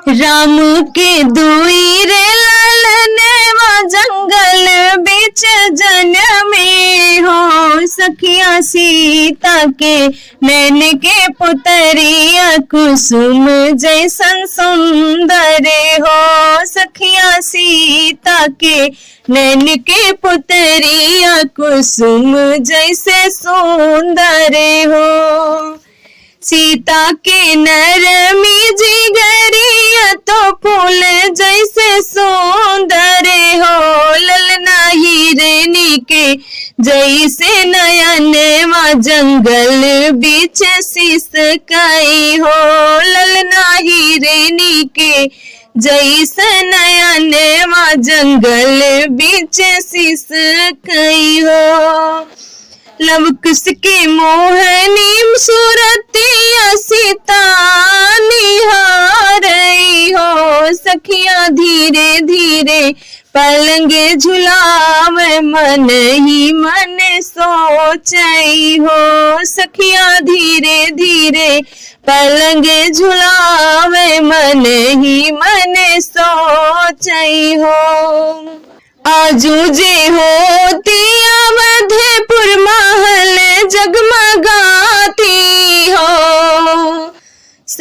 राम के दुई रे लालनवा जंगल बीच जन्मे हो। सखिया सीता के नैन के पुतरिया कुसुम जैसन सुंदर हो। सखिया सीता के नैन के पुतरिया कुसुम जैसे सुंदर हो। सीता के नरमी जिगरिया तो फूल जैसे सुंदर हो। ललना हिरनी के जैसे नयनवा जंगल बीच सिसकाई हो। ललना हिरनी के जैसे नयनवा जंगल बीच सिसकाई हो। लव कुश के मोहनी सूरतिया सीता निहारई हो। सखिया धीरे धीरे पलंगे झुलावे मन ही मन सोचई हो। सखिया धीरे धीरे पलंगे झुलावे मन ही मन सोचई हो। आजू जे हो